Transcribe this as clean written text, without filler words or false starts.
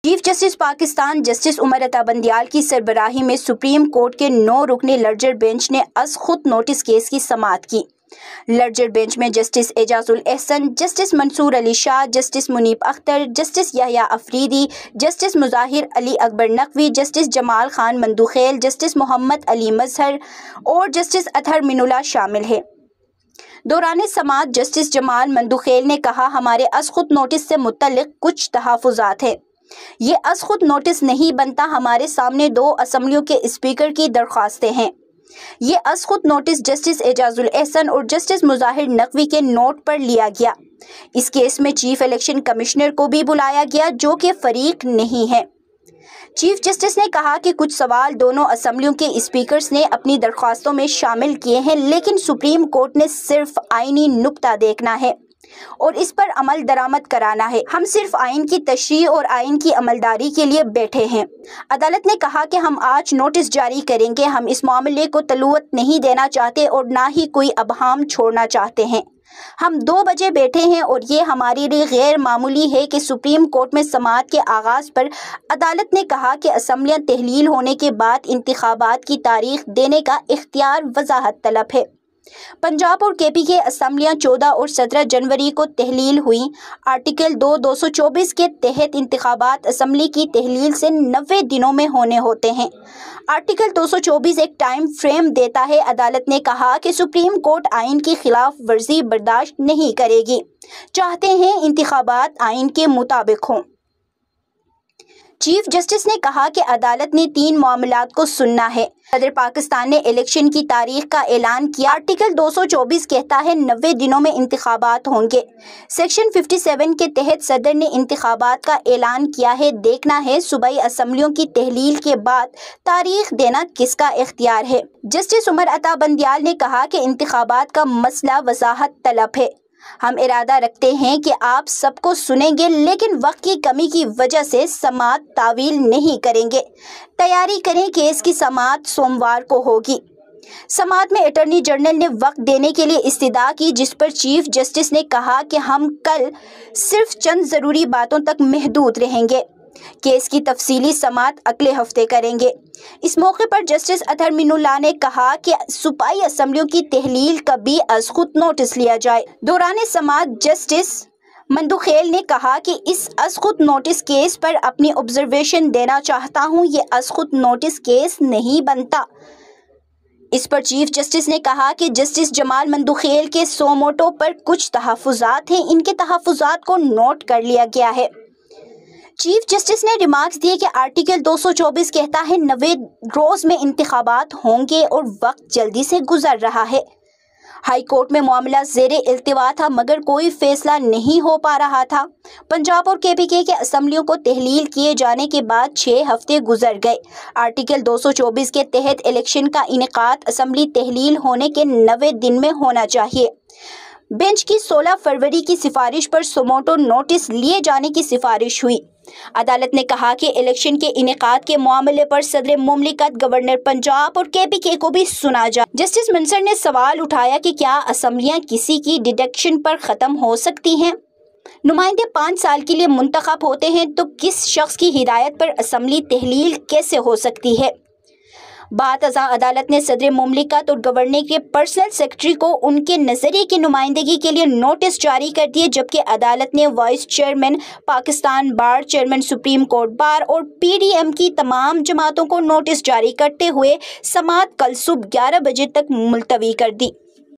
Chief justice Pakistan justice Umar Ata Bandial کی سربراہی میں سپریم کورٹ کے 9 رکنی لرجر بینچ نے از خود نوٹس کیس کی سماعت کی۔ لرجر بینچ میں جسٹس اعجاز الاحسن، جسٹس منصور علی شاہ، جسٹس منیب اختر، جسٹس یحییٰ افریدی، جسٹس مظاہر علی اکبر نقوی، جسٹس جمال خان مندوخیل، جسٹس محمد علی مظہر اور جسٹس اطہر من اللہ شامل ہیں۔ دوران سماعت جسٹس جمال مندوخیل نے کہا، ہمارے از خود نوٹس سے متعلق کچھ تحفظات ہیں۔ یہ از خود نوٹس نہیں بنتا، ہمارے سامنے 2 اسمبلیوں کے اسپیکر کی درخواستیں ہیں۔ یہ از خود نوٹس جسٹس اعجاز الاحسن اور جسٹس مظاہر نقوی کے نوٹ پر لیا گیا۔ اس کیس میں چیف الیکشن کمشنر کو بھی بلایا گیا جو کہ فریق نہیں ہے۔ چیف جسٹس نے کہا کہ کچھ سوال دونوں اسمبلیوں کے اسپیکرز نے اپنی درخواستوں میں شامل کیے ہیں، لیکن سپریم کورٹ نے صرف آئینی نکتہ دیکھنا ہے اور اس پر عمل درآمد کرانا ہے۔ ہم صرف آئین کی تشریح اور آئین کی عملداری کے لیے بیٹھے ہیں۔ عدالت نے کہا کہ ہم آج نوٹس جاری کریں گے، ہم اس معاملے کو طلوعت نہیں دینا چاہتے اور نہ ہی کوئی ابہام چھوڑنا چاہتے ہیں۔ ہم 2 بجے بیٹھے ہیں اور یہ ہمارے لیے غیر معمولی ہے کہ سپریم کورٹ میں سماعت کے آغاز پر عدالت نے کہا کہ اسمبلیاں تحلیل ہونے کے بعد انتخابات کی تاریخ دینے کا اختیار وضاحت طلب ہے۔ پنجاب اور کے پی کے اسمبلیاں 14 اور 17 جنوری کو تحلیل ہوئیں۔ آرٹیکل 224 کے تحت انتخابات اسمبلی کی تحلیل سے 90 دنوں میں ہونے ہوتے ہیں۔ آرٹیکل 224 ایک ٹائم فریم دیتا ہے۔ عدالت نے کہا کہ سپریم کورٹ آئین کی خلاف ورزی برداشت نہیں کرے گی، چاہتے ہیں انتخابات آئین کے مطابق ہوں۔ چیف جسٹس نے کہا کہ عدالت نے 3 معاملات کو سننا ہے۔ صدر پاکستان نے الیکشن کی تاریخ کا اعلان کیا۔ آرٹیکل 224 کہتا ہے 90 دنوں میں انتخابات ہوں گے۔ سیکشن 57 کے تحت صدر نے انتخابات کا اعلان کیا ہے۔ دیکھنا ہے صوبائی اسمبلیوں کی تحلیل کے بعد تاریخ دینا کس کا اختیار ہے۔ جسٹس عمر عطا بندیال نے کہا کہ انتخابات کا مسئلہ وضاحت طلب ہے۔ ہم ارادہ رکھتے ہیں کہ آپ سب کو سنیں گے، لیکن وقت کی کمی کی وجہ سے سماعت طویل نہیں کریں گے۔ تیاری کریں، کیس کی سماعت سوموار کو ہوگی۔ سماعت میں اٹارنی جنرل نے وقت دینے کے لیے استدعا کی، جس پر چیف جسٹس نے کہا کہ ہم کل صرف چند ضروری باتوں تک محدود رہیں گے۔ کیس کی تفصیلی سماعت اگلے ہفتے کریں گے۔ اس موقع پر جسٹس اطہر من اللہ نے کہا کہ صوبائی اسمبلیوں کی تحلیل کا بھی از خود نوٹس لیا جائے۔ دوران سماعت جسٹس مندوخیل نے کہا کہ اس از خود نوٹس کیس پر اپنی آبزرویشن دینا چاہتا ہوں، یہ از خود نوٹس کیس نہیں بنتا۔ اس پر چیف جسٹس نے کہا کہ جسٹس جمال مندوخیل کے سو موٹو پر کچھ تحفظات ہیں، ان کے تحفظات کو نوٹ کر لیا گیا ہے۔ چیف جسٹس نے ریمارکس دیے کہ آرٹیکل 224 کہتا ہے 90 روز میں انتخابات ہوں گے اور وقت جلدی سے گزر رہا ہے۔ ہائی کورٹ میں معاملہ زیر التوا تھا مگر کوئی فیصلہ نہیں ہو پا رہا تھا۔ پنجاب اور کے پی کے اسمبلیوں کو تحلیل کیے جانے کے بعد 6 ہفتے گزر گئے۔ آرٹیکل 224 کے تحت الیکشن کا انعقاد اسمبلی تحلیل ہونے کے 90 دن میں ہونا چاہیے۔ بینچ کی 16 فروری کی سفارش پر سوموٹو نوٹس لیے جانے کی سفارش ہوئی۔ عدالت نے کہا کہ الیکشن کے انعقاد کے معاملے پر صدر مملکت، گورنر پنجاب اور کے پی کے کو بھی سنا جائے۔ جسٹس منصر نے سوال اٹھایا کہ کیا اسمبلیاں کسی کی ڈیڈکشن پر ختم ہو سکتی ہیں؟ نمائندے 5 سال کے لیے منتخب ہوتے ہیں تو کس شخص کی ہدایت پر اسمبلی تحلیل کیسے ہو سکتی ہے؟ بعد ازاں عدالت نے صدر مملکت اور گورنر کے پرسنل سیکرٹری کو ان کے نظریے کی نمائندگی کے لیے نوٹس جاری کر دیے، جبکہ عدالت نے وائس چیئرمین پاکستان بار، چیئرمین سپریم کورٹ بار اور پی ڈی ایم کی تمام جماعتوں کو نوٹس جاری کرتے ہوئے سماعت کل صبح 11 بجے تک ملتوی کر دی۔